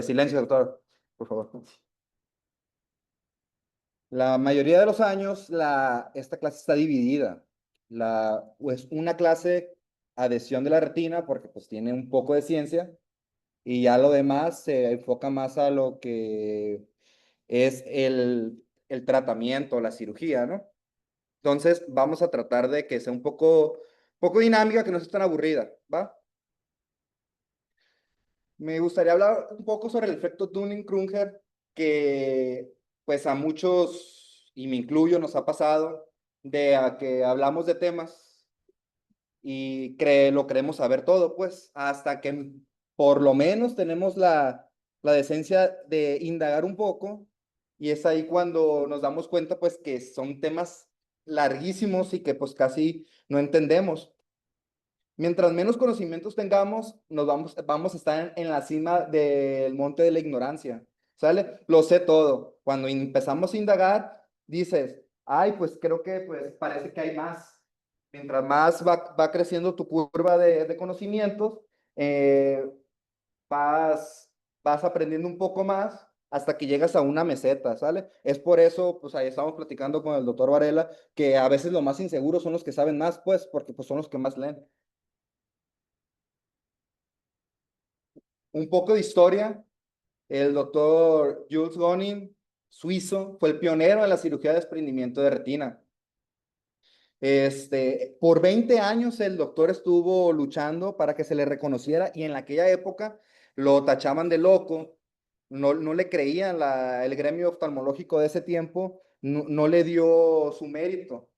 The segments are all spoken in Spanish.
Silencio, doctor, por favor. La mayoría de los años, esta clase está dividida. Pues, una clase, adhesión de la retina, porque pues tiene un poco de ciencia, y ya lo demás se enfoca más a lo que es el tratamiento, la cirugía, ¿no? Entonces, vamos a tratar de que sea un poco dinámica, que no sea tan aburrida, ¿va? Me gustaría hablar un poco sobre el efecto Dunning-Kruger, que pues a muchos, y me incluyo, nos ha pasado de a que hablamos de temas y lo creemos saber todo, pues hasta que por lo menos tenemos la decencia de indagar un poco, y es ahí cuando nos damos cuenta pues que son temas larguísimos y que pues casi no entendemos. Mientras menos conocimientos tengamos, vamos a estar en la cima del monte de la ignorancia, ¿sale? Lo sé todo. Cuando empezamos a indagar, dices, ay, pues creo que pues parece que hay más. Mientras más va creciendo tu curva de conocimientos, eh, vas aprendiendo un poco más hasta que llegas a una meseta, ¿sale? Es por eso, pues ahí estamos platicando con el doctor Varela, que a veces los más inseguros son los que saben más, pues, porque pues son los que más leen. Un poco de historia. El doctor Jules Gonin, suizo, fue el pionero en la cirugía de desprendimiento de retina. Por 20 años el doctor estuvo luchando para que se le reconociera, y en aquella época lo tachaban de loco, no le creían, el gremio oftalmológico de ese tiempo no le dio su mérito,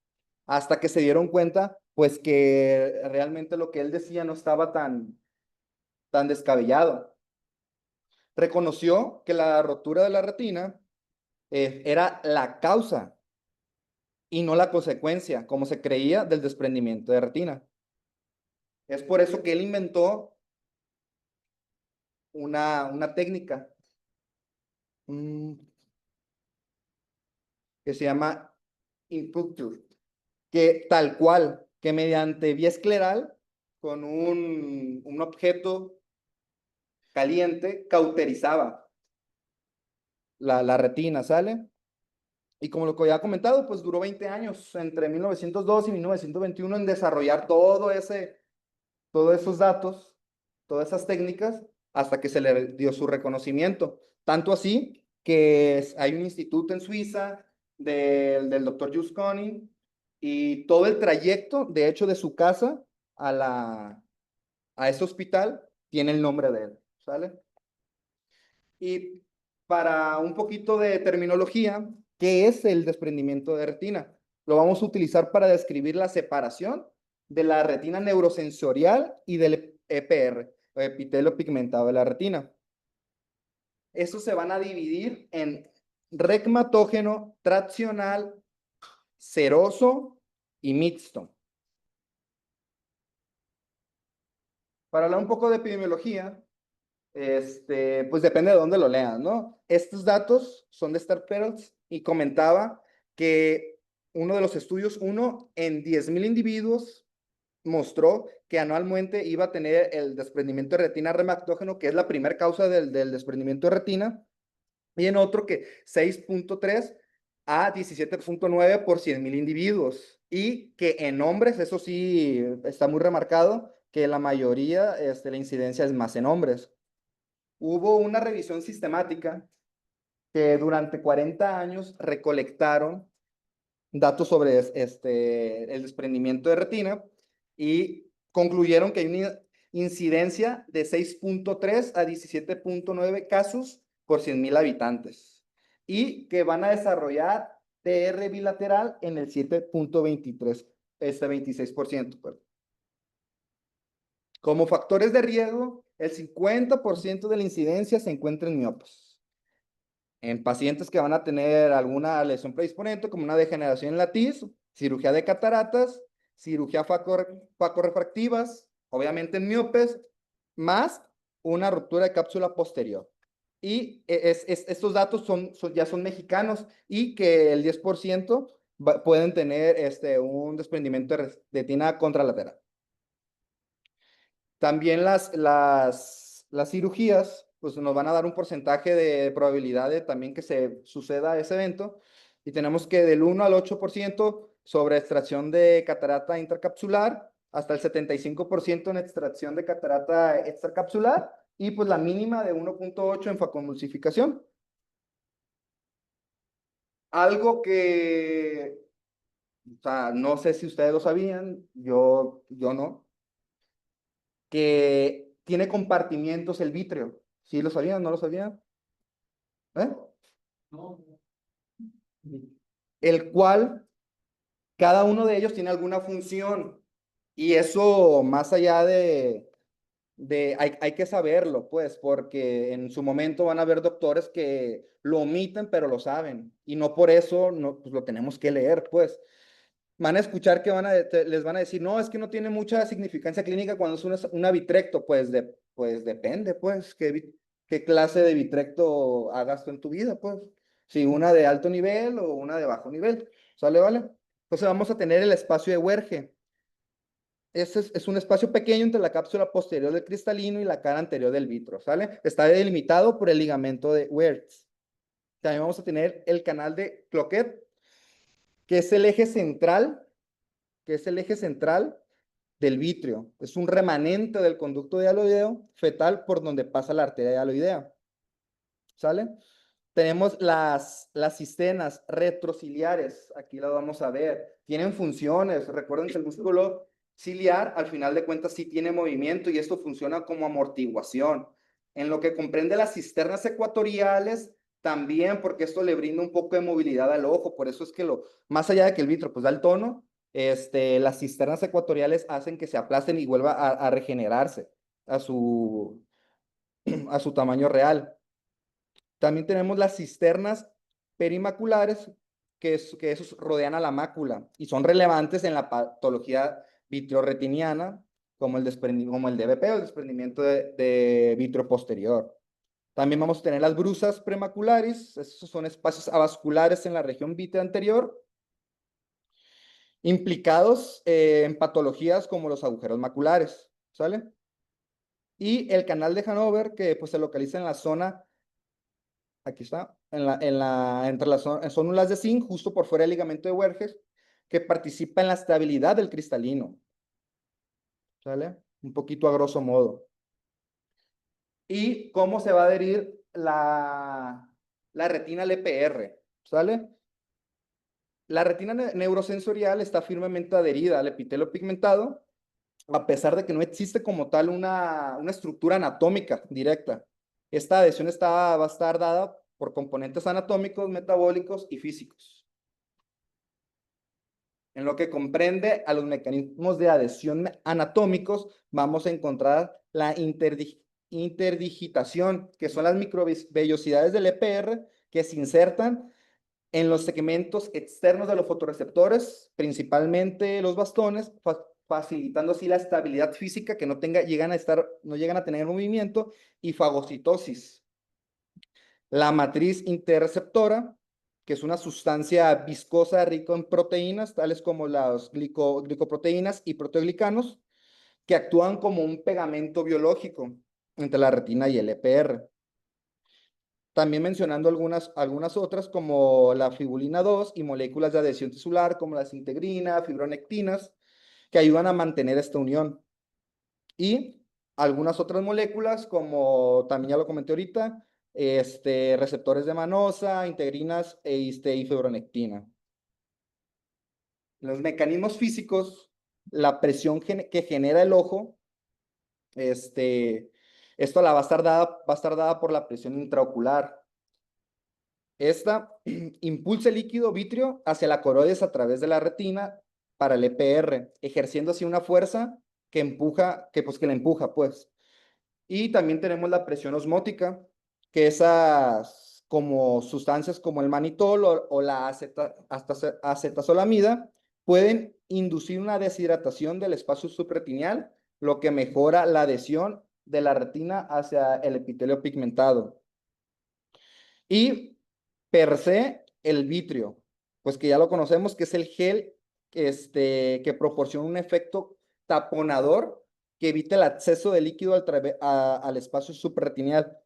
hasta que se dieron cuenta pues que realmente lo que él decía no estaba tan descabellado. Reconoció que la rotura de la retina era la causa y no la consecuencia, como se creía, del desprendimiento de retina. Es por eso que él inventó una técnica mm, que se llama Inpuncture, que tal cual, que mediante vía escleral, con un objeto caliente, cauterizaba la retina, ¿sale? Y como lo que había comentado, pues duró 20 años, entre 1902 y 1921, en desarrollar todos esos datos, todas esas técnicas, hasta que se le dio su reconocimiento. Tanto así que hay un instituto en Suiza del doctor Jules Conning, y todo el trayecto, de hecho, de su casa a ese hospital, tiene el nombre de él, ¿sale? Y para un poquito de terminología, ¿qué es el desprendimiento de retina? Lo vamos a utilizar para describir la separación de la retina neurosensorial y del EPR, o epitelio pigmentado de la retina. Estos se van a dividir en regmatógeno, traccional, seroso y mixto. Para hablar un poco de epidemiología, pues depende de dónde lo lean, ¿no? Estos datos son de Star Perls, y comentaba que uno de los estudios, uno en 10,000 individuos, mostró que anualmente iba a tener el desprendimiento de retina rematógeno, que es la primera causa del desprendimiento de retina, y en otro que 6,3 a 17,9 por 100,000 individuos, y que en hombres, eso sí está muy remarcado, que la mayoría, la incidencia es más en hombres. Hubo una revisión sistemática que durante 40 años recolectaron datos sobre el desprendimiento de retina, y concluyeron que hay una incidencia de 6,3 a 17,9 casos por 100,000 habitantes, y que van a desarrollar TR bilateral en el 7,23, 26%. Como factores de riesgo, el 50% de la incidencia se encuentra en miopes, en pacientes que van a tener alguna lesión predisponente, como una degeneración en la TIS, cirugía de cataratas, cirugía facorrefractivas, obviamente en miopes, más una ruptura de cápsula posterior. Y estos datos ya son mexicanos, y que el 10% pueden tener un desprendimiento de retina contralateral. También las cirugías pues nos van a dar un porcentaje de probabilidad de también que se suceda ese evento. Y tenemos que del 1 al 8% sobre extracción de catarata intercapsular, hasta el 75% en extracción de catarata extracapsular, y pues la mínima de 1.8 en facomulsificación. Algo que, o sea, no sé si ustedes lo sabían, yo no, que tiene compartimientos el vitrio. ¿Sí lo sabían? ¿No lo sabían? ¿Eh? El cual cada uno de ellos tiene alguna función, y eso más allá hay que saberlo, pues, porque en su momento van a haber doctores que lo omiten, pero lo saben, y no por eso no, pues, lo tenemos que leer, pues. Van a escuchar que les van a decir, no, es que no tiene mucha significancia clínica cuando es una vitrecto, pues depende, pues, qué clase de vitrecto hagas tú en tu vida, pues. Si una de alto nivel o una de bajo nivel, ¿sale, vale? Entonces vamos a tener el espacio de Werge. Este es un espacio pequeño entre la cápsula posterior del cristalino y la cara anterior del vitro, ¿sale? Está delimitado por el ligamento de Wertz. También vamos a tener el canal de Cloquet, que es el eje central, del vitrio. Es un remanente del conducto dialoideo fetal por donde pasa la arteria dialoidea, ¿sale? Tenemos las cistenas retrociliares, aquí las vamos a ver, tienen funciones. Recuerden que el músculo ciliar al final de cuentas sí tiene movimiento, y esto funciona como amortiguación. En lo que comprende las cisternas ecuatoriales también, porque esto le brinda un poco de movilidad al ojo. Por eso es que más allá de que el vitro pues da el tono, las cisternas ecuatoriales hacen que se aplasten y vuelva a regenerarse a su, a su tamaño real. También tenemos las cisternas perimaculares, que esos rodean a la mácula y son relevantes en la patología vitreoretiniana, como como el DVP o el desprendimiento de vitrio posterior. También vamos a tener las brusas premaculares. Esos son espacios avasculares en la región vítrea anterior, implicados en patologías como los agujeros maculares, ¿sale? Y el canal de Hanover, que pues se localiza en la zona, aquí está, entre las zónulas de zinc, justo por fuera del ligamento de Werges, que participa en la estabilidad del cristalino, ¿sale? Un poquito a grosso modo. Y cómo se va a adherir la retina al EPR, ¿sale? La retina neurosensorial está firmemente adherida al epitelio pigmentado, a pesar de que no existe como tal una estructura anatómica directa. Esta adhesión va a estar dada por componentes anatómicos, metabólicos y físicos. En lo que comprende a los mecanismos de adhesión anatómicos, vamos a encontrar la interdigitación, que son las microvellosidades del EPR que se insertan en los segmentos externos de los fotorreceptores, principalmente los bastones, facilitando así la estabilidad física, que no llegan a tener movimiento, y fagocitosis. La matriz interreceptora, que es una sustancia viscosa rica en proteínas, tales como las glicoproteínas y proteoglicanos, que actúan como un pegamento biológico entre la retina y el EPR. También mencionando algunas otras, como la fibulina 2 y moléculas de adhesión tisular, como las integrina, fibronectinas, que ayudan a mantener esta unión. Y algunas otras moléculas, como también ya lo comenté ahorita, receptores de manosa, integrinas y fibronectina. Los mecanismos físicos, la presión que genera el ojo, esto va a estar dada por la presión intraocular. Esta impulsa el líquido vítreo hacia la coroides a través de la retina para el EPR, ejerciendo así una fuerza que la empuja, pues. Y también tenemos la presión osmótica, que esas como sustancias como el manitol o la acetazolamida pueden inducir una deshidratación del espacio supraretineal, lo que mejora la adhesión de la retina hacia el epitelio pigmentado. Y per se, el vitrio, pues que ya lo conocemos, que es el gel que proporciona un efecto taponador que evita el acceso de líquido al espacio suprarretineal.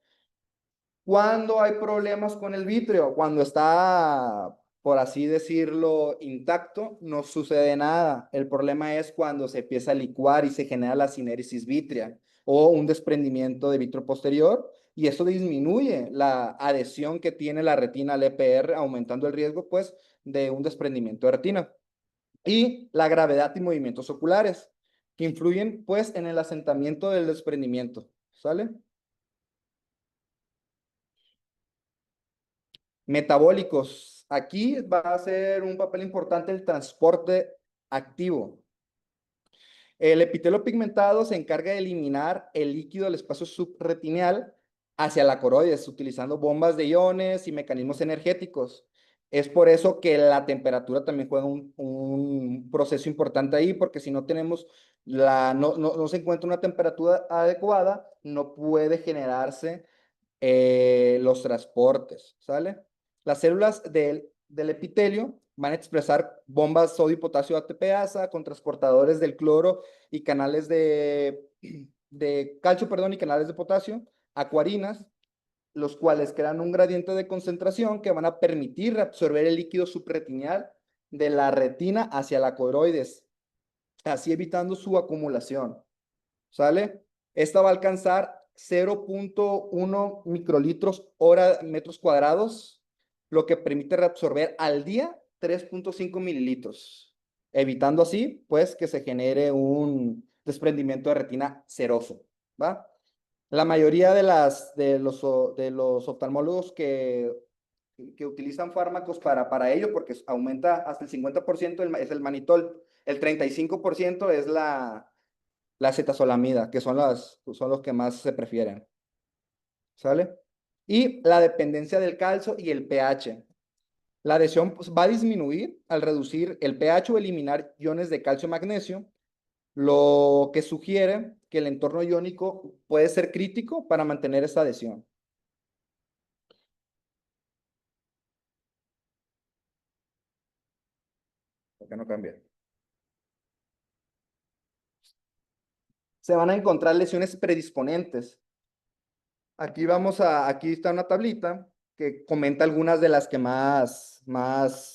Cuando hay problemas con el vítreo, cuando está, por así decirlo, intacto, no sucede nada. El problema es cuando se empieza a licuar y se genera la sinéresis vítrea o un desprendimiento de vítreo posterior, y eso disminuye la adhesión que tiene la retina al EPR, aumentando el riesgo, pues, de un desprendimiento de retina. Y la gravedad y movimientos oculares, que influyen, pues, en el asentamiento del desprendimiento. ¿Sale? Metabólicos. Aquí va a ser un papel importante el transporte activo. El epitelio pigmentado se encarga de eliminar el líquido del espacio subretineal hacia la coroides, utilizando bombas de iones y mecanismos energéticos. Es por eso que la temperatura también juega un proceso importante ahí, porque si no tenemos no se encuentra una temperatura adecuada, no puede generarse los transportes, ¿sale? Las células del epitelio van a expresar bombas sodio y potasio ATPasa con transportadores del cloro y canales de calcio, perdón, y canales de potasio, acuarinas, los cuales crean un gradiente de concentración que van a permitir reabsorber el líquido supraretineal de la retina hacia la coroides, así evitando su acumulación. ¿Sale? Esta va a alcanzar 0.1 microlitros hora metros cuadrados, lo que permite reabsorber al día 3.5 mililitros, evitando así, pues, que se genere un desprendimiento de retina seroso, ¿va? La mayoría de los oftalmólogos que utilizan fármacos para ello, porque aumenta hasta el 50%, es el manitol, el 35% es la acetazolamida, que son los que más se prefieren, ¿sale? Y la dependencia del calcio y el pH. La adhesión pues, va a disminuir al reducir el pH o eliminar iones de calcio y magnesio, lo que sugiere que el entorno iónico puede ser crítico para mantener esta adhesión. ¿Por qué no cambia? Se van a encontrar lesiones predisponentes. Aquí está una tablita que comenta algunas de las que más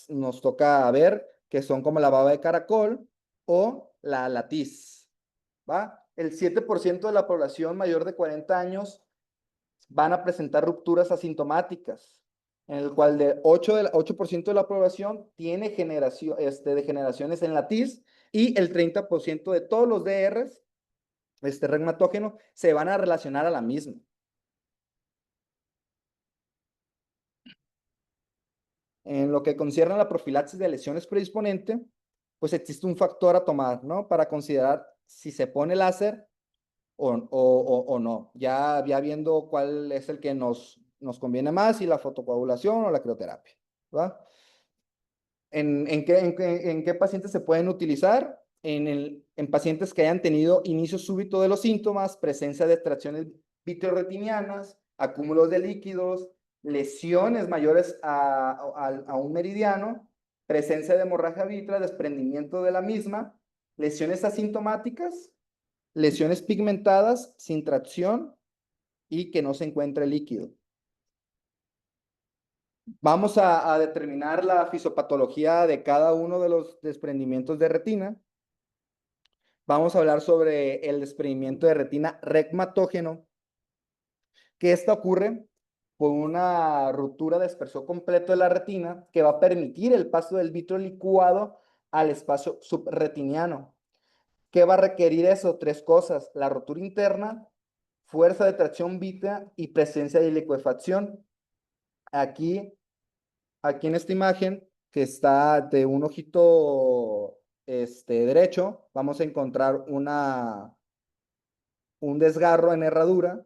nos toca ver, que son como la baba de caracol o la latiz, ¿va? El 7% de la población mayor de 40 años van a presentar rupturas asintomáticas, en el cual de 8% de la población tiene degeneraciones en latiz, y el 30% de todos los DRs, reumatógeno, se van a relacionar a la misma. En lo que concierne a la profilaxis de lesiones predisponente, pues existe un factor a tomar, ¿no? Para considerar si se pone láser o no. Ya viendo cuál es el que nos conviene más, si la fotocoagulación o la crioterapia, ¿va? ¿En qué pacientes se pueden utilizar? En pacientes que hayan tenido inicio súbito de los síntomas, presencia de extracciones vitreoretinianas, acúmulos de líquidos, lesiones mayores a un meridiano, presencia de hemorragia vitrea, desprendimiento de la misma, lesiones asintomáticas, lesiones pigmentadas sin tracción y que no se encuentre líquido. Vamos a determinar la fisiopatología de cada uno de los desprendimientos de retina. Vamos a hablar sobre el desprendimiento de retina reumatógeno, que esto ocurre por una ruptura de dispersión completo de la retina que va a permitir el paso del vitro licuado al espacio subretiniano. ¿Qué va a requerir eso? Tres cosas: la rotura interna, fuerza de tracción vítrea y presencia de liquefacción. Aquí Aquí en esta imagen, que está de un ojito derecho, vamos a encontrar un desgarro en herradura,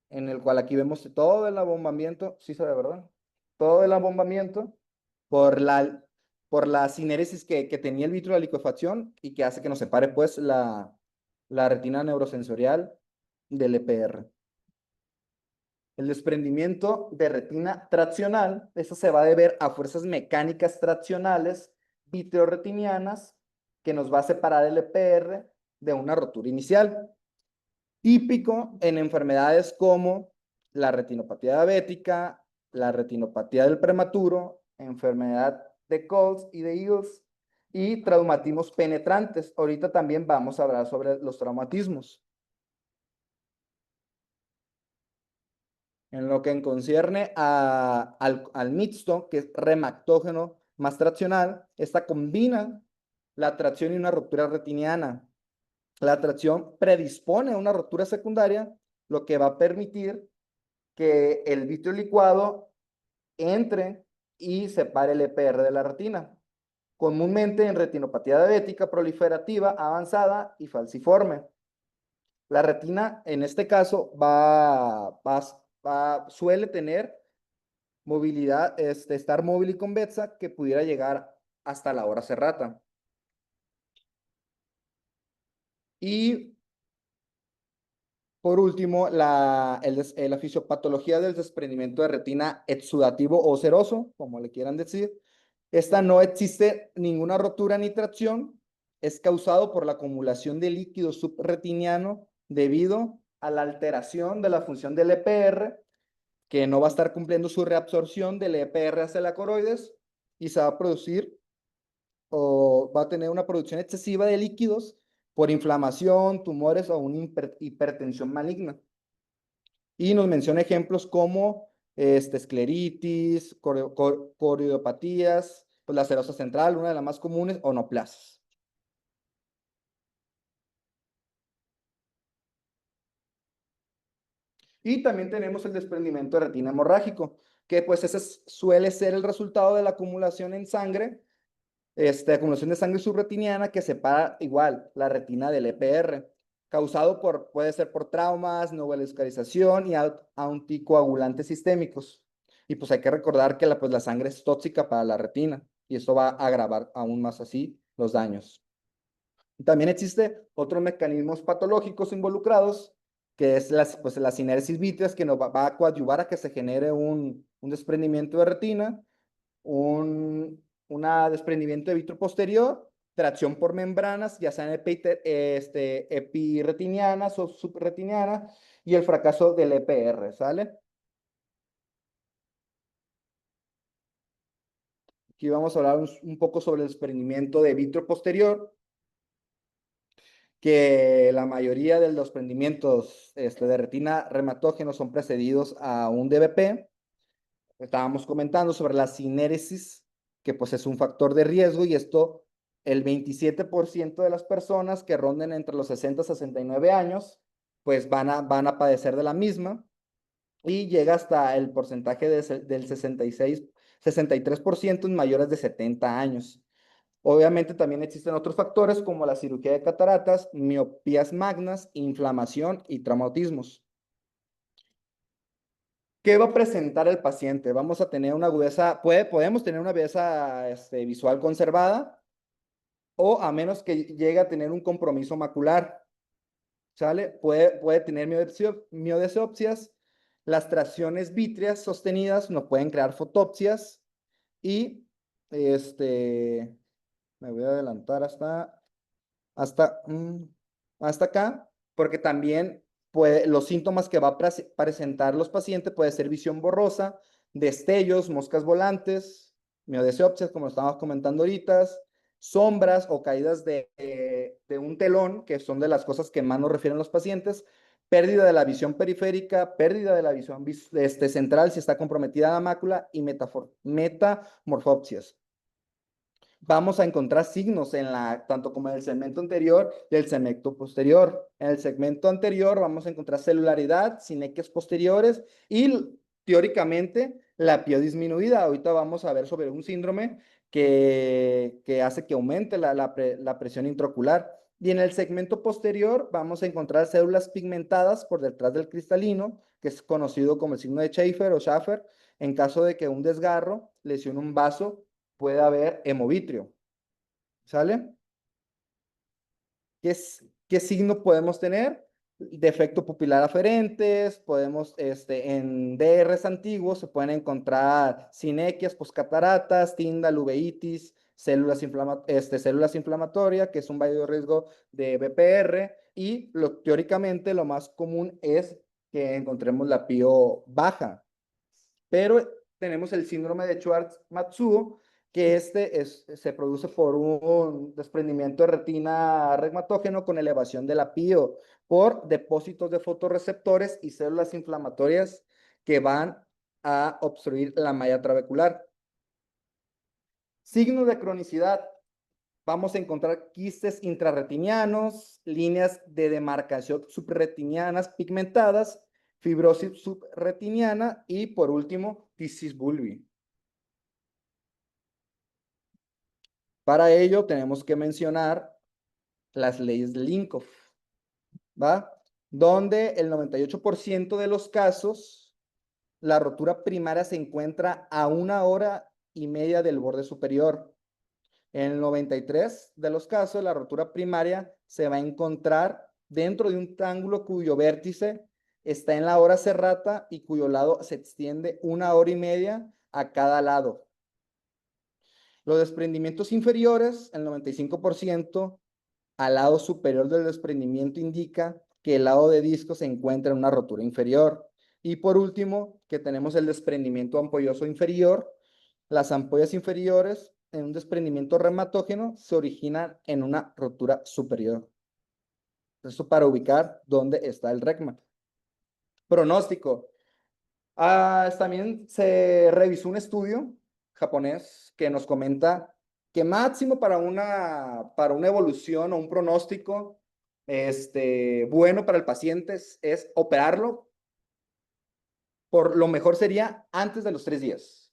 en el cual aquí vemos todo el abombamiento, sí se ve, ¿verdad? Todo el abombamiento por la sinéresis que tenía el vitro de la liquefacción y que hace que nos separe pues la retina neurosensorial del EPR. El desprendimiento de retina traccional, eso se va a deber a fuerzas mecánicas traccionales vitreoretinianas que nos va a separar el EPR de una rotura inicial. Típico en enfermedades como la retinopatía diabética, la retinopatía del prematuro, enfermedad de Coles y de Eales y traumatismos penetrantes. Ahorita también vamos a hablar sobre los traumatismos. En lo que concierne al mixto, que es remactógeno más traccional, esta combina la tracción y una ruptura retiniana. La tracción predispone a una ruptura secundaria, lo que va a permitir que el vitrio licuado entre y separe el EPR de la retina, comúnmente en retinopatía diabética proliferativa avanzada y falciforme. La retina, en este caso, suele tener movilidad, estar móvil y convexa que pudiera llegar hasta la hora serrata. Y por último, la fisiopatología del desprendimiento de retina exudativo o seroso, como le quieran decir. Esta no existe ninguna rotura ni tracción. Es causado por la acumulación de líquido subretiniano debido a la alteración de la función del EPR, que no va a estar cumpliendo su reabsorción del EPR hacia la coroides y se va a producir o va a tener una producción excesiva de líquidos por inflamación, tumores o una hipertensión maligna. Y nos menciona ejemplos como escleritis, coriopatías, pues la serosa central, una de las más comunes, o neoplasias. Y también tenemos el desprendimiento de retina hemorrágico, que pues ese suele ser el resultado de la acumulación en sangre, acumulación de sangre subretiniana que separa igual la retina del EPR, causado puede ser por traumas, neovascularización y anticoagulantes sistémicos. Y pues hay que recordar que la sangre es tóxica para la retina y esto va a agravar aún más así los daños. También existe otros mecanismos patológicos involucrados, que es la sineresis vítrea, que nos va a coadyuvar a que se genere un desprendimiento de retina, un desprendimiento de vitro posterior, tracción por membranas, ya sean epiretinianas o subretinianas, y el fracaso del EPR, ¿sale? Aquí vamos a hablar un poco sobre el desprendimiento de vitro posterior, que la mayoría de los desprendimientos de retina reumatógenos son precedidos a un DVP. Estábamos comentando sobre la sinéresis, que pues es un factor de riesgo y esto, el 27% de las personas que ronden entre los 60 y 69 años, pues van a padecer de la misma y llega hasta el porcentaje del 63% en mayores de 70 años. Obviamente también existen otros factores como la cirugía de cataratas, miopías magnas, inflamación y traumatismos. ¿Qué va a presentar el paciente? Vamos a tener una agudeza, podemos tener una agudeza visual conservada o a menos que llegue a tener un compromiso macular, ¿sale? Puede tener miodesiopsias, las tracciones vítreas sostenidas nos pueden crear fotopsias y me voy a adelantar hasta, hasta acá, porque también los síntomas que va a presentar los pacientes puede ser visión borrosa, destellos, moscas volantes, miodesiopsias, como estamos comentando ahorita, sombras o caídas de un telón, que son de las cosas que más nos refieren los pacientes, pérdida de la visión periférica, pérdida de la visión central si está comprometida la mácula y metamorfopsias. Vamos a encontrar signos tanto como en el segmento anterior y el segmento posterior. En el segmento anterior vamos a encontrar celularidad, sinequias posteriores y teóricamente la pio disminuida. Ahorita vamos a ver sobre un síndrome que hace que aumente la presión intraocular. Y en el segmento posterior vamos a encontrar células pigmentadas por detrás del cristalino, que es conocido como el signo de Schaeffer o Schaffer, en caso de que un desgarro lesione un vaso puede haber hemovitrio, ¿sale? ¿Qué signo podemos tener? Defecto pupilar aferentes, podemos, en DRs antiguos se pueden encontrar sinequias, poscataratas, tindal, uveitis, células inflamatorias, que es un valle de riesgo de BPR, y teóricamente lo más común es que encontremos la PIO baja. Pero tenemos el síndrome de Schwartz-Matsuo, que se produce por un desprendimiento de retina regmatógeno con elevación de la PIO por depósitos de fotorreceptores y células inflamatorias que van a obstruir la malla trabecular. Signos de cronicidad. Vamos a encontrar quistes intrarretinianos, líneas de demarcación subretinianas pigmentadas, fibrosis subretiniana y, por último, tisis bulbi. Para ello, tenemos que mencionar las leyes de Linkoff, ¿va? Donde el 98% de los casos, la rotura primaria se encuentra a 1 hora y media del borde superior. En el 93 de los casos, la rotura primaria se va a encontrar dentro de un triángulo cuyo vértice está en la hora serrata y cuyo lado se extiende 1 hora y media a cada lado. Los desprendimientos inferiores, el 95%, al lado superior del desprendimiento indica que el lado de disco se encuentra en una rotura inferior. Y por último, que tenemos el desprendimiento ampolloso inferior. Las ampollas inferiores en un desprendimiento reumatógeno se originan en una rotura superior. Eso para ubicar dónde está el regma. Pronóstico. También se revisó un estudio japonés que nos comenta que máximo para una evolución o un pronóstico bueno para el paciente es operarlo. Por lo mejor sería antes de los 3 días.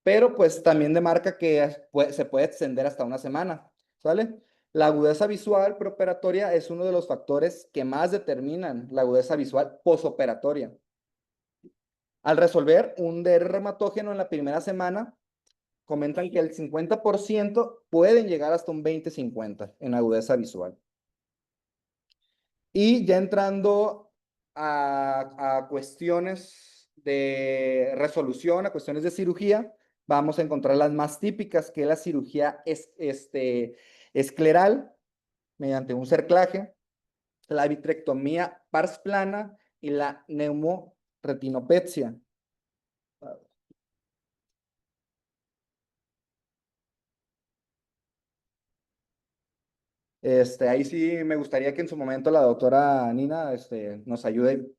Pero pues también demarca que se puede extender hasta una semana, ¿sale? La agudeza visual preoperatoria es uno de los factores que más determinan la agudeza visual posoperatoria. Al resolver un DR reumatógeno en la primera semana, comentan que el 50% pueden llegar hasta un 20-50 en agudeza visual. Y ya entrando a cuestiones de resolución, a cuestiones de cirugía, vamos a encontrar las más típicas, que es la cirugía escleral mediante un cerclaje, la vitrectomía pars plana y la neumoretinopexia. Ahí sí me gustaría que en su momento la doctora Nina nos ayude.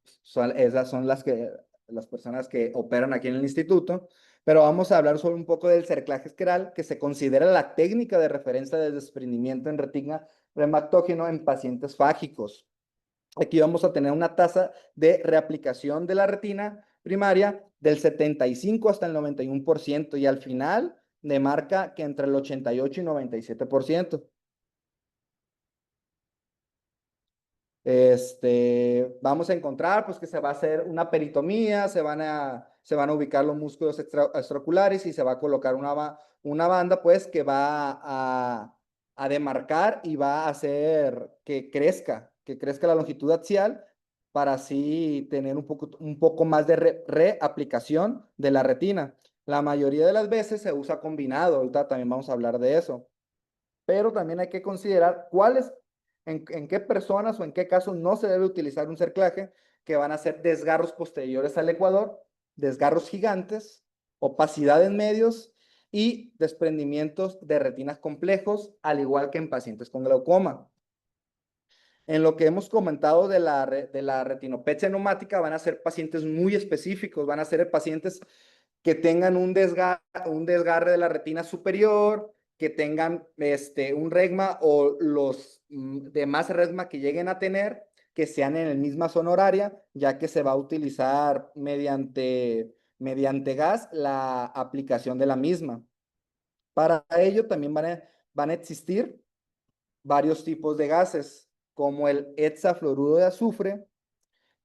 Esas son las personas que operan aquí en el instituto, pero vamos a hablar sobre un poco del cerclaje escleral, que se considera la técnica de referencia de desprendimiento en retina reumatógeno en pacientes fágicos. Aquí vamos a tener una tasa de reaplicación de la retina primaria del 75 hasta el 91% y al final demarca que entre el 88 y 97%. Vamos a encontrar pues que se va a hacer una peritomía, se van a ubicar los músculos extraoculares y se va a colocar una banda pues que va a demarcar y va a hacer que crezca la longitud axial para así tener un poco más de reaplicación de la retina. La mayoría de las veces se usa combinado, ahorita también vamos a hablar de eso, pero también hay que considerar en qué personas o en qué casos no se debe utilizar un cerclaje, que van a ser desgarros posteriores al ecuador, desgarros gigantes, opacidad en medios y desprendimientos de retinas complejos, al igual que en pacientes con glaucoma. En lo que hemos comentado de la retinopexia neumática, van a ser pacientes muy específicos, van a ser pacientes que tengan un desgarre de la retina superior, que tengan un regma o los demás regma que lleguen a tener, que sean en la misma zona horaria, ya que se va a utilizar mediante gas la aplicación de la misma. Para ello también van a existir varios tipos de gases, como el hexafluoruro de azufre,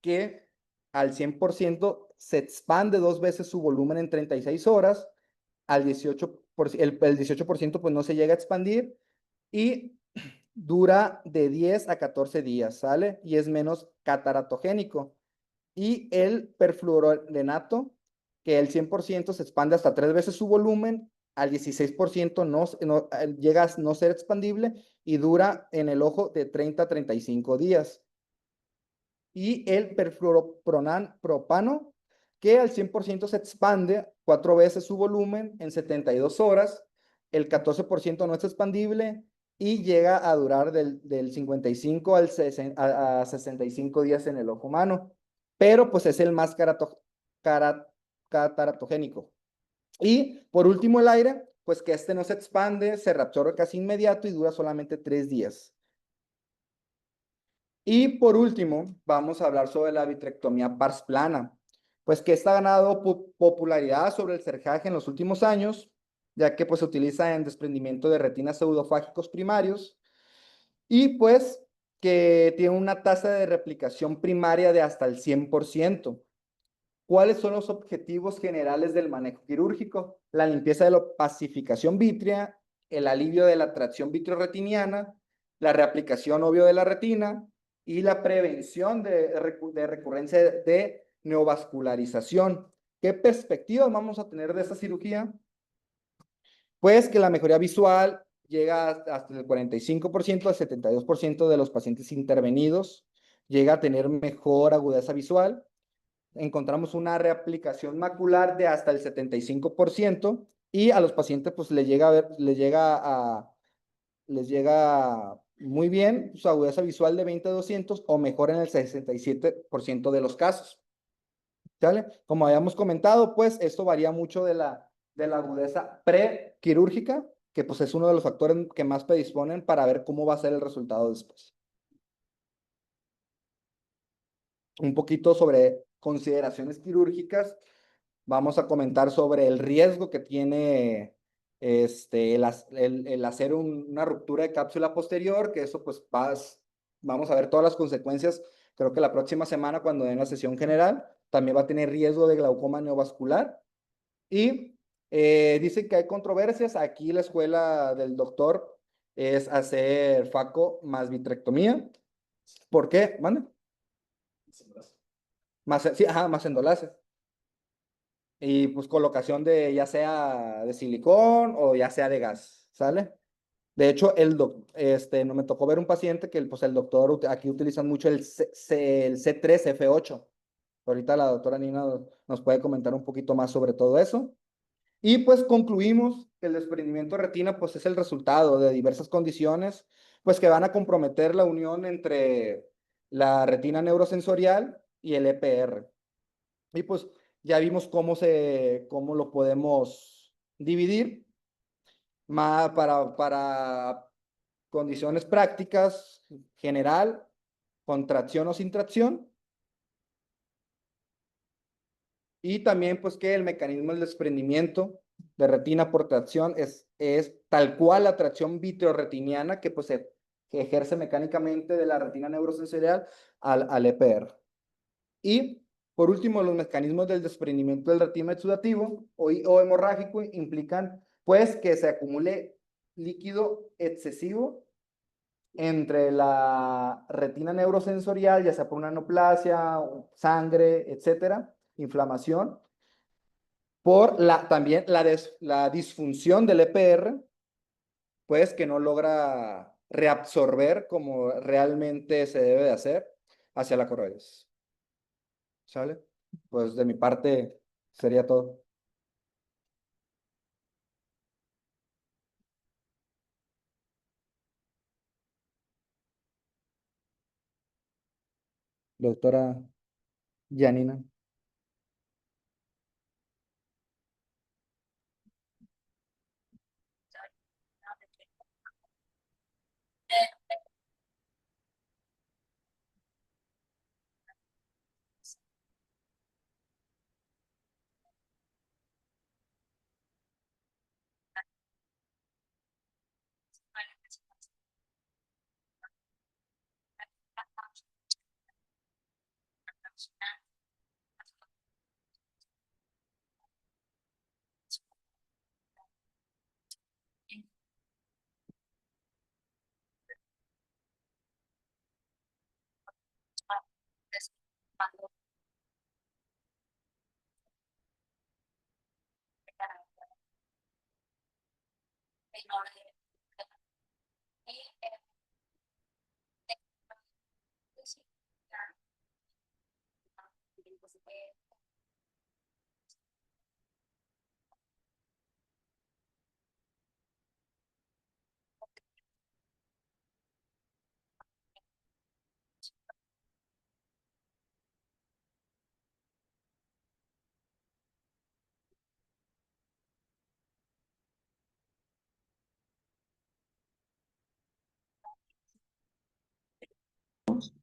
que al 100% se expande 2 veces su volumen en 36 horas, al 18%, el 18% pues no se llega a expandir y dura de 10 a 14 días, ¿sale? Y es menos cataratogénico. Y el perfluororenato, que el 100% se expande hasta 3 veces su volumen, al 16% llega a no ser expandible y dura en el ojo de 30 a 35 días. y el perfluoropropano, que al 100% se expande 4 veces su volumen en 72 horas, el 14% no es expandible y llega a durar del 55 a 65 días en el ojo humano, pero pues es el más cataratogénico. Y por último el aire, pues que este no se expande, se reabsorbe casi inmediato y dura solamente 3 días. Y por último, vamos a hablar sobre la vitrectomía pars plana, pues que esta ha ganado popularidad sobre el cercaje en los últimos años, ya que pues se utiliza en desprendimiento de retinas pseudofágicos primarios y pues que tiene una tasa de replicación primaria de hasta el 100%. ¿Cuáles son los objetivos generales del manejo quirúrgico? La limpieza de la opacificación vítrea, el alivio de la tracción vitreoretiniana, la reaplicación obvio de la retina y la prevención de recurrencia de neovascularización. ¿Qué perspectivas vamos a tener de esta cirugía? Pues que la mejoría visual llega hasta el 45% al 72% de los pacientes intervenidos, llega a tener mejor agudeza visual, encontramos una reaplicación macular de hasta el 75% y a los pacientes pues les llega muy bien su agudeza visual de 20 a 200 o mejor en el 67% de los casos. ¿Sale? Como habíamos comentado, pues esto varía mucho de la agudeza prequirúrgica, que pues es uno de los factores que más predisponen para ver cómo va a ser el resultado después. Un poquito sobre consideraciones quirúrgicas. Vamos a comentar sobre el riesgo que tiene el hacer una ruptura de cápsula posterior, que eso pues vamos a ver todas las consecuencias. Creo que la próxima semana cuando den la sesión general también va a tener riesgo de glaucoma neovascular. Y dicen que hay controversias. Aquí la escuela del doctor es hacer faco más vitrectomía. ¿Por qué? ¿Mande? Sí, ajá, más endolace. Y pues colocación de ya sea de silicón o ya sea de gas, ¿sale? De hecho, no me tocó ver un paciente que pues el doctor aquí utilizan mucho el C3F8. Ahorita la doctora Nina nos puede comentar un poquito más sobre todo eso. Y pues concluimos que el desprendimiento de retina pues es el resultado de diversas condiciones pues que van a comprometer la unión entre la retina neurosensorial y el EPR. Y pues ya vimos cómo lo podemos dividir para condiciones prácticas, general, con tracción o sin tracción. Y también pues que el mecanismo del desprendimiento de retina por tracción es tal cual la tracción vitreoretiniana que pues que ejerce mecánicamente de la retina neurosensorial al EPR. Y por último, los mecanismos del desprendimiento del retina exudativo o hemorrágico implican pues que se acumule líquido excesivo entre la retina neurosensorial, ya sea por una neoplasia, sangre, etcétera, inflamación, por también la disfunción del EPR, pues que no logra reabsorber como realmente se debe de hacer hacia la correas. ¿Sale? Pues de mi parte sería todo. Doctora Janina.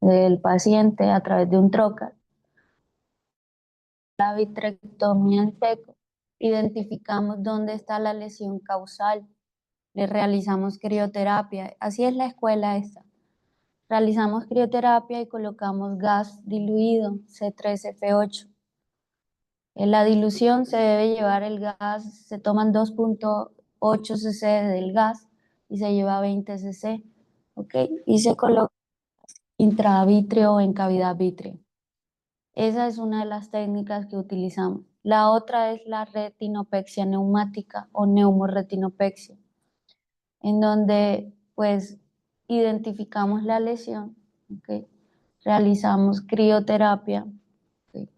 del paciente a través de un trocar. La vitrectomía en seco, identificamos dónde está la lesión causal, le realizamos crioterapia, así es la escuela esta. Realizamos crioterapia y colocamos gas diluido, C3F8. En la dilución se debe llevar el gas, se toman 2.8 cc del gas y se lleva 20 cc, ¿ok? Y se coloca intravítrea o en cavidad vítrea. Esa es una de las técnicas que utilizamos. La otra es la retinopexia neumática o neumoretinopexia, en donde pues identificamos la lesión, ¿okay? Realizamos crioterapia, ¿okay?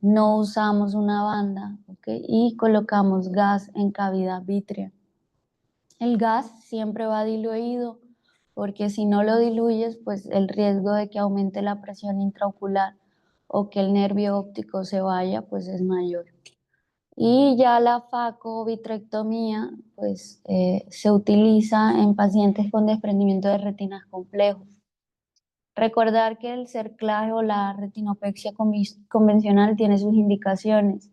No usamos una banda, ¿okay? Y colocamos gas en cavidad vítrea. El gas siempre va diluido porque si no lo diluyes, pues el riesgo de que aumente la presión intraocular o que el nervio óptico se vaya, pues es mayor. Y ya la facovitrectomía, pues se utiliza en pacientes con desprendimiento de retinas complejos. Recordar que el cerclaje o la retinopexia convencional tiene sus indicaciones.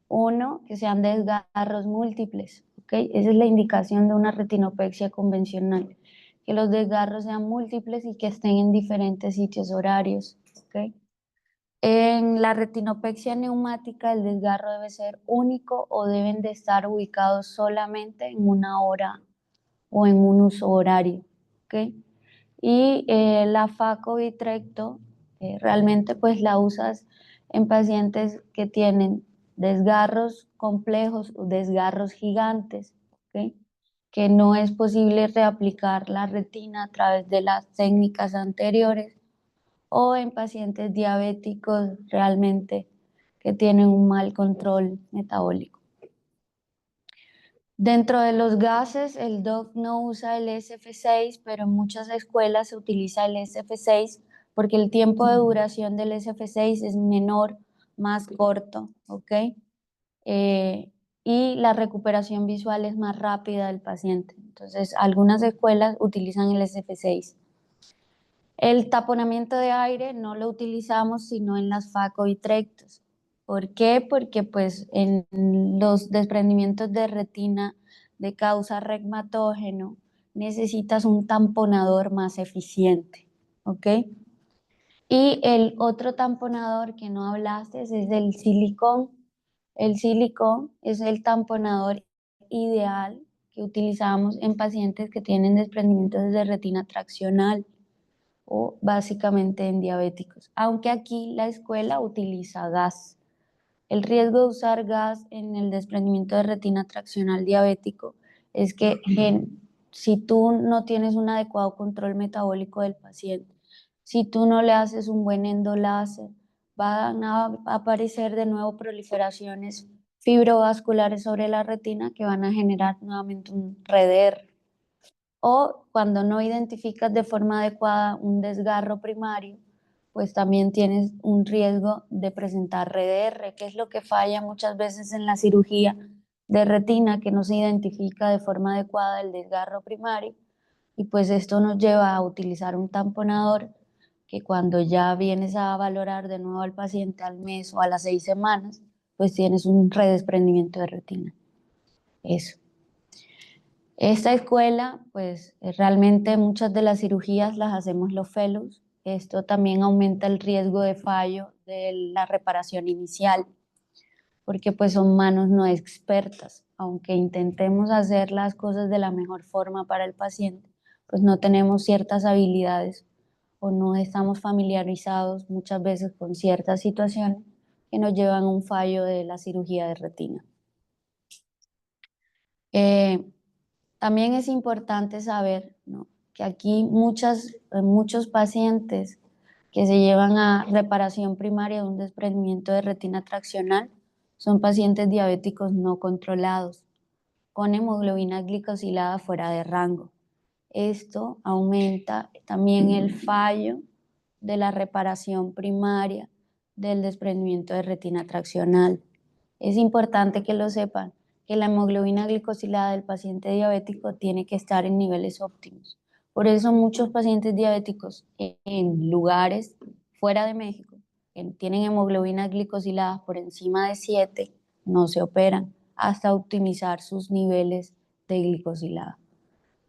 Uno, que sean desgarros múltiples, ¿ok? Esa es la indicación de una retinopexia convencional, que los desgarros sean múltiples y que estén en diferentes sitios horarios, ¿ok? En la retinopexia neumática el desgarro debe ser único o deben de estar ubicados solamente en una hora o en un uso horario, ¿ok? Y la facovitrecto realmente pues la usas en pacientes que tienen desgarros complejos o desgarros gigantes, ¿okay? Que no es posible reaplicar la retina a través de las técnicas anteriores, o en pacientes diabéticos realmente que tienen un mal control metabólico. Dentro de los gases, el DOC no usa el SF6, pero en muchas escuelas se utiliza el SF6 porque el tiempo de duración del SF6 es menor, más corto, ¿ok? Y la recuperación visual es más rápida del paciente. Entonces, algunas escuelas utilizan el SF6. El taponamiento de aire no lo utilizamos sino en las facovitrectos. ¿Por qué? Porque pues en los desprendimientos de retina de causa reumatógeno necesitas un tamponador más eficiente, ¿ok? Y el otro tamponador que no hablaste es el silicón. El silicón es el tamponador ideal que utilizamos en pacientes que tienen desprendimientos de retina traccional o básicamente en diabéticos, aunque aquí la escuela utiliza gas. El riesgo de usar gas en el desprendimiento de retina traccional diabético es que si tú no tienes un adecuado control metabólico del paciente, si tú no le haces un buen endoláser, van a aparecer de nuevo proliferaciones fibrovasculares sobre la retina que van a generar nuevamente un REDER. O cuando no identificas de forma adecuada un desgarro primario, pues también tienes un riesgo de presentar RDR, que es lo que falla muchas veces en la cirugía de retina, que no se identifica de forma adecuada el desgarro primario, y pues esto nos lleva a utilizar un tamponador que cuando ya vienes a valorar de nuevo al paciente al mes o a las 6 semanas, pues tienes un redesprendimiento de retina. Eso. Esta escuela, pues realmente muchas de las cirugías las hacemos los fellows. Esto también aumenta el riesgo de fallo de la reparación inicial, porque pues son manos no expertas. Aunque intentemos hacer las cosas de la mejor forma para el paciente, pues no tenemos ciertas habilidades o no estamos familiarizados muchas veces con ciertas situaciones que nos llevan a un fallo de la cirugía de retina. También es importante saber, ¿no?, que aquí muchos pacientes que se llevan a reparación primaria de un desprendimiento de retina traccional son pacientes diabéticos no controlados, con hemoglobina glicosilada fuera de rango. Esto aumenta también el fallo de la reparación primaria del desprendimiento de retina traccional. Es importante que lo sepan, que la hemoglobina glicosilada del paciente diabético tiene que estar en niveles óptimos, Por eso muchos pacientes diabéticos en lugares fuera de México que tienen hemoglobinas glicosiladas por encima de 7 no se operan hasta optimizar sus niveles de glicosilada.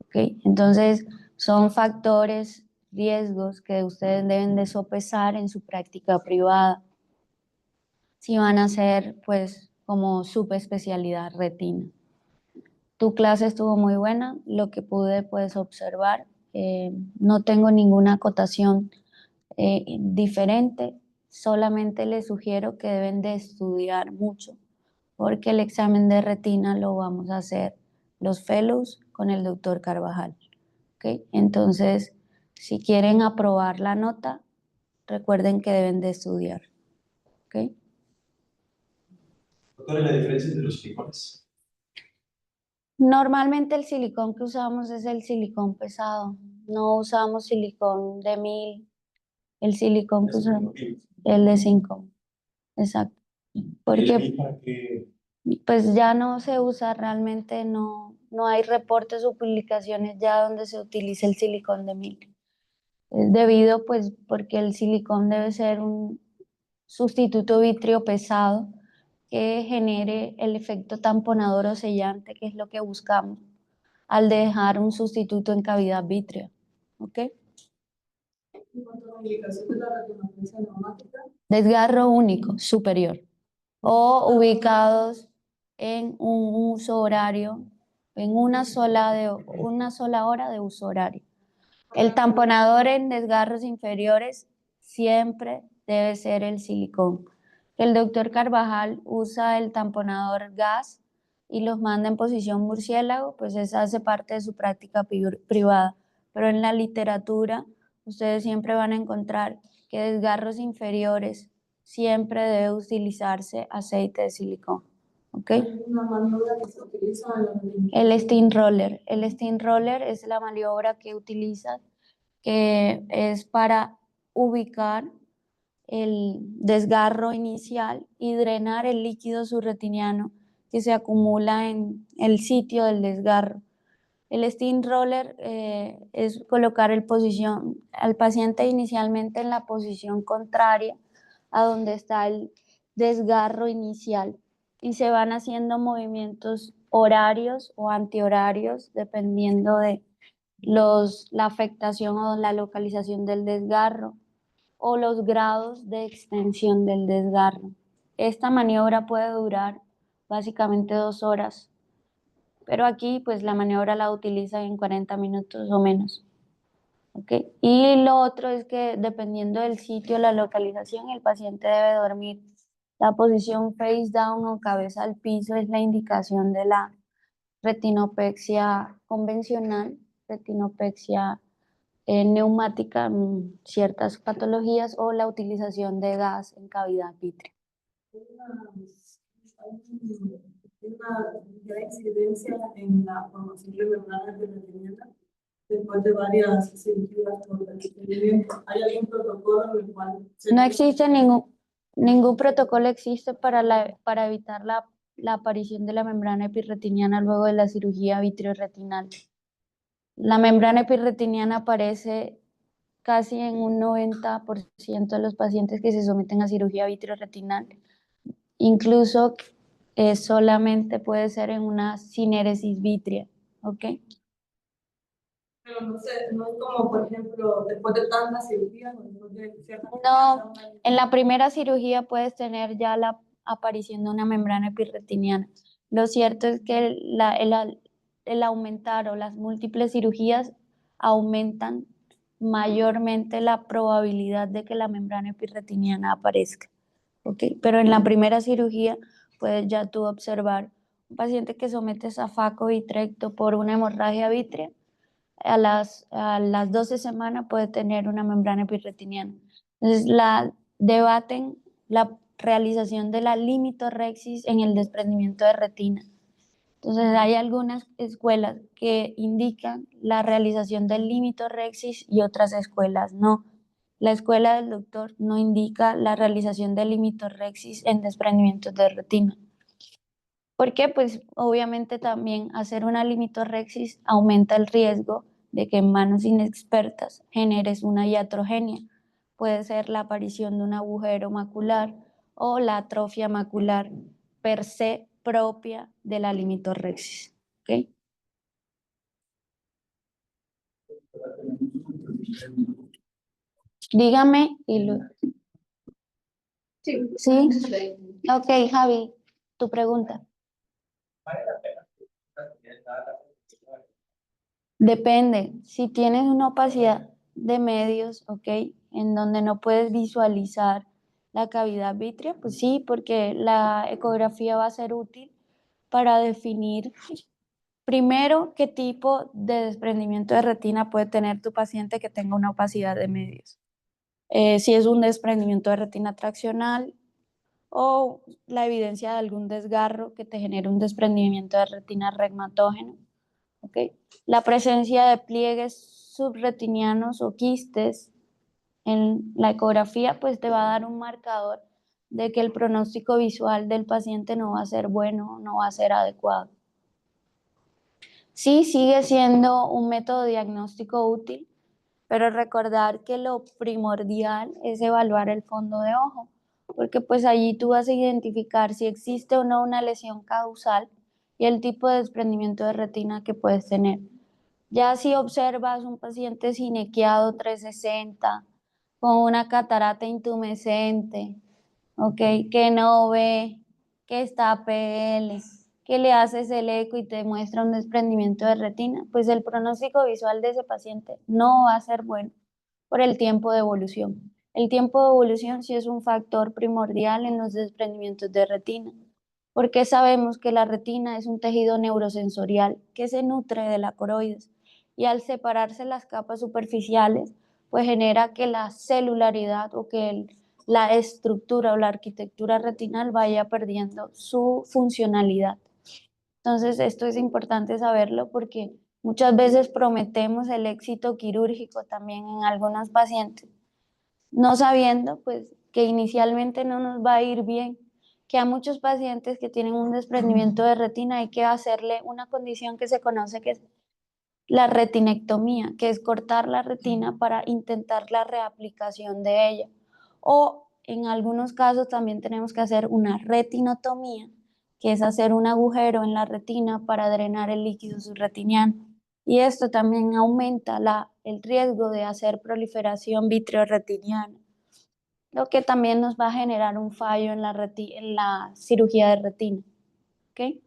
¿Okay? Entonces, son factores, riesgos que ustedes deben de sopesar en su práctica privada si van a hacer, pues, como subespecialidad retina. Tu clase estuvo muy buena, lo que pude, pues, observar. No tengo ninguna acotación diferente, solamente les sugiero que deben de estudiar mucho, porque el examen de retina lo vamos a hacer los fellows con el doctor Carvajal. ¿Okay? Entonces, si quieren aprobar la nota, recuerden que deben de estudiar. ¿Okay? ¿Cuál es la diferencia entre los silicones? Normalmente el silicón que usamos es el silicón pesado, no usamos silicón de 1000, el silicón que usamos el de 5, exacto. Porque pues ya no se usa realmente, no hay reportes o publicaciones ya donde se utilice el silicón de 1000. Es debido pues porque el silicón debe ser un sustituto vítreo pesado que genere el efecto tamponador o sellante, que es lo que buscamos al dejar un sustituto en cavidad vítrea. ¿Ok? En cuanto a la indicación de la resonancia neumática, Desgarro único, superior. O ubicados en un uso horario, en una sola hora de uso horario. El tamponador en desgarros inferiores siempre debe ser el silicón. El doctor Carvajal usa el tamponador gas y los manda en posición murciélago, pues esa hace parte de su práctica privada. Pero en la literatura ustedes siempre van a encontrar que desgarros inferiores siempre debe utilizarse aceite de silicón. ¿Ok? hay una maniobra que se utiliza en la El steam roller. El steam roller es la maniobra que utiliza, que es para ubicar el desgarro inicial y drenar el líquido subretiniano que se acumula en el sitio del desgarro. El steam roller es colocar al paciente inicialmente en la posición contraria a donde está el desgarro inicial y se van haciendo movimientos horarios o antihorarios dependiendo de la afectación o la localización del desgarro o los grados de extensión del desgarro. Esta maniobra puede durar básicamente 2 horas, pero aquí pues la maniobra la utilizan en 40 minutos o menos. ¿Okay? Y lo otro es que dependiendo del sitio, la localización, el paciente debe dormir. La posición face down o cabeza al piso es la indicación de la retinopexia convencional, retinopexia neumática en ciertas patologías o la utilización de gas en cavidad vítrea. hay una ligera incidencia en la formación de membranas de retiniana después de varias cirugías por el seguimiento. ¿Hay algún protocolo en el cual No existe ningún protocolo existe para evitar la aparición de la membrana epirretiniana luego de la cirugía vitreoretinal. La membrana epirretiniana aparece casi en un 90% de los pacientes que se someten a cirugía vitreoretinal. Incluso solamente puede ser en una cinéresis vítrea, ¿ok? Pero no sé, no es como, por ejemplo, después de tantas cirugías o después de ciertas No, en la primera cirugía puedes tener ya la aparición de una membrana epirretiniana. Lo cierto es que el aumentar o las múltiples cirugías aumentan mayormente la probabilidad de que la membrana epirretiniana aparezca. ¿Okay? Pero en la primera cirugía puedes ya tú observar un paciente que sometes a faco-vitrecto por una hemorragia vítrea, a las 12 semanas puede tener una membrana epirretiniana. Entonces, debaten la realización de la limitorexis en el desprendimiento de retina. Entonces, hay algunas escuelas que indican la realización del limitorexis y otras escuelas no. La escuela del doctor no indica la realización del limitorexis en desprendimientos de retina. ¿Por qué? Pues obviamente también hacer una limitorexis aumenta el riesgo de que en manos inexpertas generes una iatrogenia. Puede ser la aparición de un agujero macular o la atrofia macular per se propia de la limitorrexis. ¿Okay? Dígame y lo... Sí. ¿Sí? Ok, Javi, tu pregunta. Depende, si tienes una opacidad de medios, ok, en donde no puedes visualizar la cavidad vítrea, pues sí, porque la ecografía va a ser útil para definir primero qué tipo de desprendimiento de retina puede tener tu paciente que tenga una opacidad de medios. Si es un desprendimiento de retina traccional o la evidencia de algún desgarro que te genere un desprendimiento de retina regmatógeno. ¿Okay? La presencia de pliegues subretinianos o quistes en la ecografía pues te va a dar un marcador de que el pronóstico visual del paciente no va a ser bueno, no va a ser adecuado. Sí, sigue siendo un método diagnóstico útil, pero recordar que lo primordial es evaluar el fondo de ojo, porque pues allí tú vas a identificar si existe o no una lesión causal y el tipo de desprendimiento de retina que puedes tener. Ya si observas un paciente cinequiado 360 con una catarata intumescente, ¿ok? Que no ve, que está PL, que le haces el eco y te muestra un desprendimiento de retina, pues el pronóstico visual de ese paciente no va a ser bueno por el tiempo de evolución. El tiempo de evolución sí es un factor primordial en los desprendimientos de retina, porque sabemos que la retina es un tejido neurosensorial que se nutre de la coroides y al separarse las capas superficiales, pues genera que la celularidad o que la estructura o la arquitectura retinal vaya perdiendo su funcionalidad. Entonces, esto es importante saberlo porque muchas veces prometemos el éxito quirúrgico también en algunos pacientes, no sabiendo pues que inicialmente no nos va a ir bien, que a muchos pacientes que tienen un desprendimiento de retina hay que hacerle una condición que se conoce que es la retinectomía, que es cortar la retina para intentar la reaplicación de ella. O en algunos casos también tenemos que hacer una retinotomía, que es hacer un agujero en la retina para drenar el líquido subretiniano. Y esto también aumenta el riesgo de hacer proliferación vitreoretiniana, lo que también nos va a generar un fallo en la cirugía de retina. ¿Okay?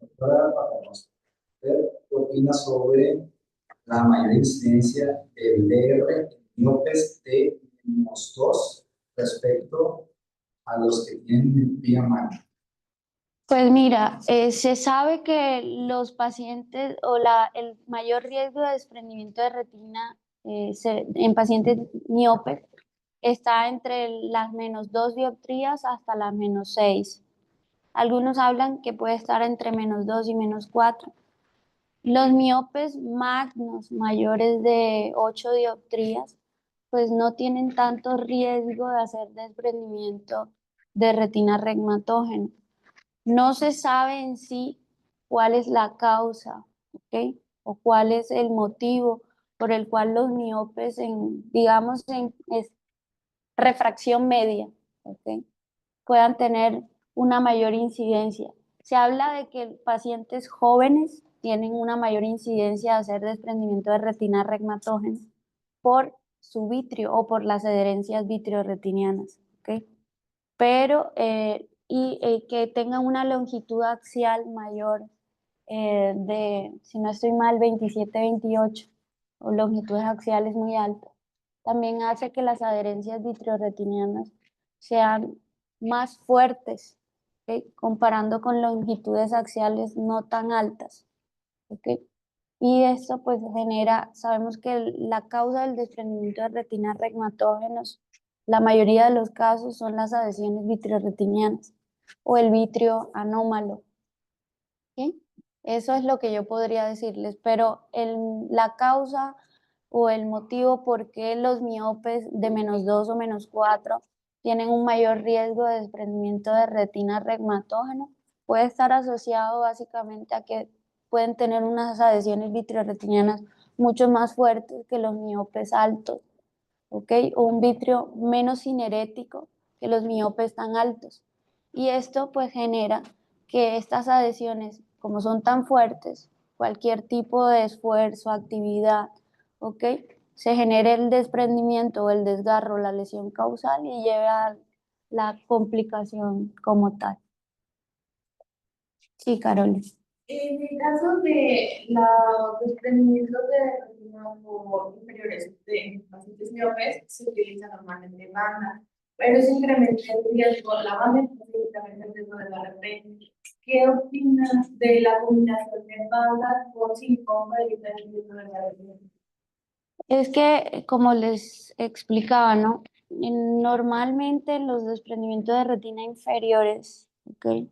Doctora, para conocer, ¿qué opina sobre la mayor incidencia del DR en miopes de -2 respecto a los que tienen miopía mayor? Pues mira, se sabe que los pacientes o el mayor riesgo de desprendimiento de retina en pacientes miopes está entre las -2 dioptrías hasta las -6. Algunos hablan que puede estar entre -2 y -4. Los miopes magnos mayores de 8 dioptrías pues no tienen tanto riesgo de hacer desprendimiento de retina regmatógeno. No se sabe en sí cuál es la causa, ¿ok? O cuál es el motivo por el cual los miopes digamos, en refracción media, ¿ok? Puedan tener una mayor incidencia. Se habla de que pacientes jóvenes tienen una mayor incidencia de hacer desprendimiento de retina regmatógena por su vitrio o por las adherencias vitreoretinianas, ¿ok? Pero que tengan una longitud axial mayor de, si no estoy mal, 27-28 o longitudes axiales muy altas. También hace que las adherencias vitreoretinianas sean más fuertes, ¿okay? Comparando con longitudes axiales no tan altas. ¿Okay? Y esto pues sabemos que la causa del desprendimiento de retina regmatógenos, la mayoría de los casos son las adhesiones vitreoretinianas o el vitrio anómalo. ¿Sí? Eso es lo que yo podría decirles, pero la causa o el motivo por qué los miopes de -2 o -4 tienen un mayor riesgo de desprendimiento de retina regmatógeno, puede estar asociado básicamente a que pueden tener unas adhesiones vitreoretinianas mucho más fuertes que los miopes altos, ¿ok? O un vitrio menos cinerético que los miopes tan altos. Y esto pues genera que estas adhesiones, como son tan fuertes, cualquier tipo de esfuerzo, actividad, ¿ok? Se genere el desprendimiento o el desgarro, la lesión causal y lleve a la complicación como tal. Sí, Carol. En el caso de los desprendimientos de retina inferiores de pacientes miopes, se utiliza normalmente banda, pero eso incrementa el riesgo, la banda incrementa el riesgo de la repente. ¿Qué opinas de la combinación de banda con silicón para evitar el riesgo de la repente? Es que, como les explicaba, ¿no? Normalmente los desprendimientos de retina inferiores, ¿ok?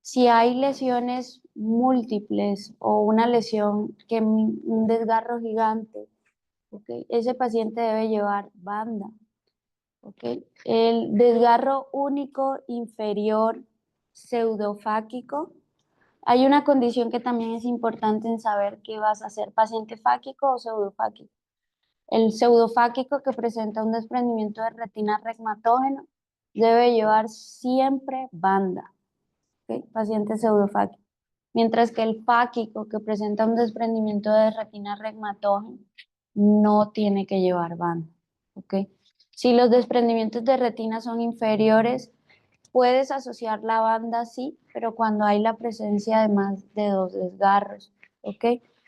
Si hay lesiones múltiples o una lesión un desgarro gigante, ¿ok? Ese paciente debe llevar banda, ¿ok? El desgarro único inferior pseudofáquico. Hay una condición que también es importante en saber que vas a ser paciente fáquico o pseudofáquico. El pseudofáquico que presenta un desprendimiento de retina regmatógeno debe llevar siempre banda, ¿ok? Paciente pseudofáquico. Mientras que el fáquico que presenta un desprendimiento de retina regmatógeno no tiene que llevar banda, ¿ok? Si los desprendimientos de retina son inferiores, puedes asociar la banda, sí, pero cuando hay la presencia de más de 2 desgarros, ¿ok?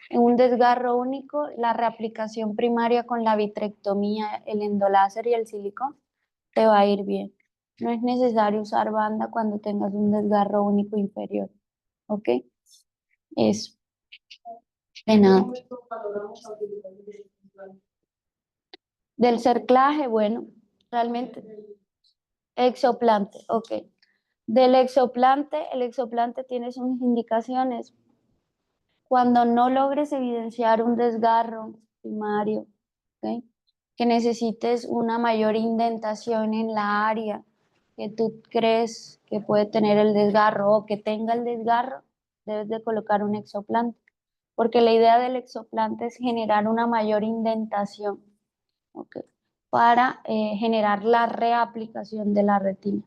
En un desgarro único, la reaplicación primaria con la vitrectomía, el endoláser y el silicón te va a ir bien. No es necesario usar banda cuando tengas un desgarro único inferior, ¿ok? Eso. De ¿En qué nada. momento valoramos la utilización de este plan? Del cerclaje, bueno, realmente exoplante, ok. Del exoplante, el exoplante tiene sus indicaciones. Cuando no logres evidenciar un desgarro primario, ¿ok? Que necesites una mayor indentación en la área que tú crees que puede tener el desgarro o que tenga el desgarro, debes de colocar un exoplante, porque la idea del exoplante es generar una mayor indentación, ¿ok? Para generar la reaplicación de la retina.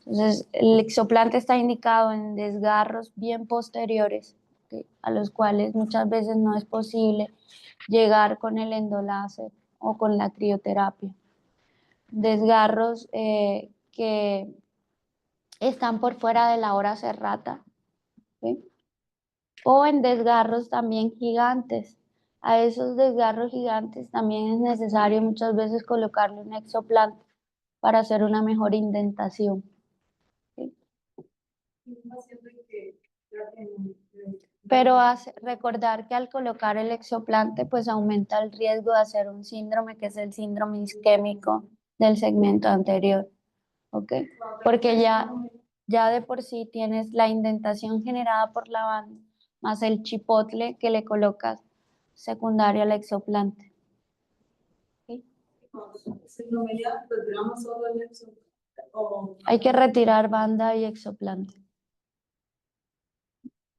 Entonces, el exoplante está indicado en desgarros bien posteriores, ¿ok? A los cuales muchas veces no es posible llegar con el endoláser o con la crioterapia. Desgarros que están por fuera de la hora serrata, ¿ok? O en desgarros también gigantes. A esos desgarros gigantes también es necesario muchas veces colocarle un exoplante para hacer una mejor indentación. ¿Ok? Un paciente que Pero recordar que al colocar el exoplante, pues aumenta el riesgo de hacer un síndrome que es el síndrome isquémico del segmento anterior, ¿ok? Porque ya de por sí tienes la indentación generada por la banda, más el chipotle que le colocas secundario al exoplante. ¿Ok? síndrome ya retiramos solo el exo o Hay que retirar banda y exoplante.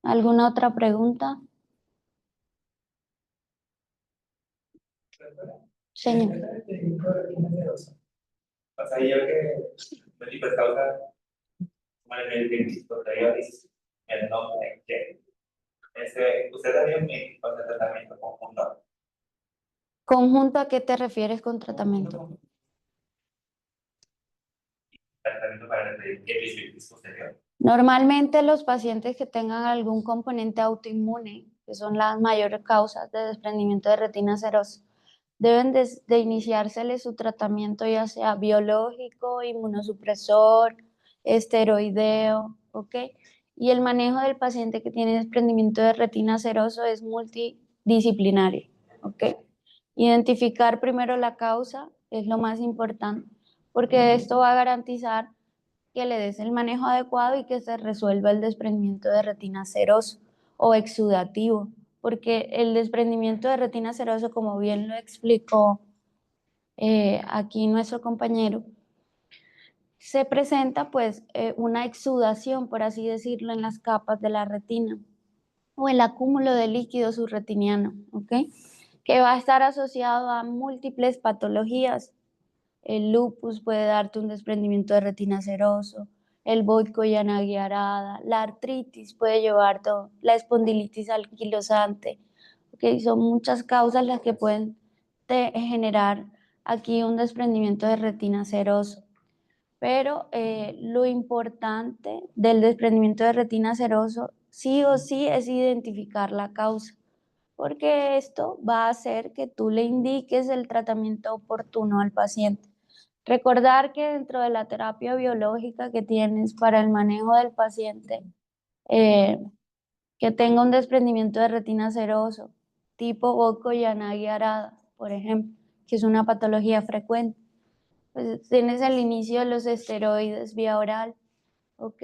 ¿Alguna otra pregunta? Señor. O sea, yo que múltiples causas, como el meningitis posteriores, el nombre que usted también me pasa tratamiento conjunto. ¿Conjunto a qué te refieres con tratamiento? Tratamiento para el meningitis posterior. Normalmente los pacientes que tengan algún componente autoinmune, que son las mayores causas de desprendimiento de retina serosa, deben de iniciársele su tratamiento ya sea biológico, inmunosupresor, esteroideo, ¿ok? Y el manejo del paciente que tiene desprendimiento de retina seroso es multidisciplinario, ¿ok? Identificar primero la causa es lo más importante, porque esto va a garantizar que le des el manejo adecuado y que se resuelva el desprendimiento de retina seroso o exudativo, porque el desprendimiento de retina seroso, como bien lo explicó aquí nuestro compañero, se presenta pues una exudación, por así decirlo, en las capas de la retina o el acúmulo de líquido subretiniano, ¿ok? Que va a estar asociado a múltiples patologías. El lupus puede darte un desprendimiento de retina seroso, el Voigt-Koyanagi-Arada, la artritis puede llevarte, la espondilitis anquilosante, ¿ok? Son muchas causas las que pueden generar aquí un desprendimiento de retina seroso. Pero lo importante del desprendimiento de retina seroso sí o sí es identificar la causa, porque esto va a hacer que tú le indiques el tratamiento oportuno al paciente. Recordar que dentro de la terapia biológica que tienes para el manejo del paciente que tenga un desprendimiento de retina seroso, tipo Voigt-Koyanagi-Arada, por ejemplo, que es una patología frecuente, pues tienes el inicio de los esteroides vía oral, ¿ok?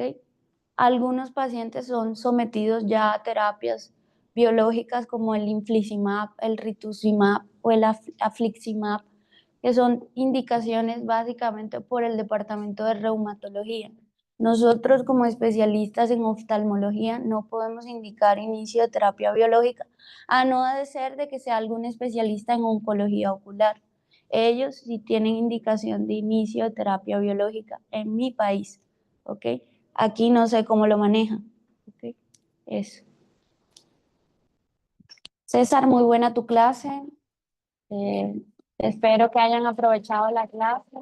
Algunos pacientes son sometidos ya a terapias biológicas como el infliximab, el rituximab o el afliximab, que son indicaciones básicamente por el departamento de reumatología. Nosotros como especialistas en oftalmología no podemos indicar inicio de terapia biológica, a no de ser de que sea algún especialista en oncología ocular. Ellos sí tienen indicación de inicio de terapia biológica en mi país, ¿ok? Aquí no sé cómo lo manejan, ¿ok? Eso. César, muy buena tu clase. Espero que hayan aprovechado la clase.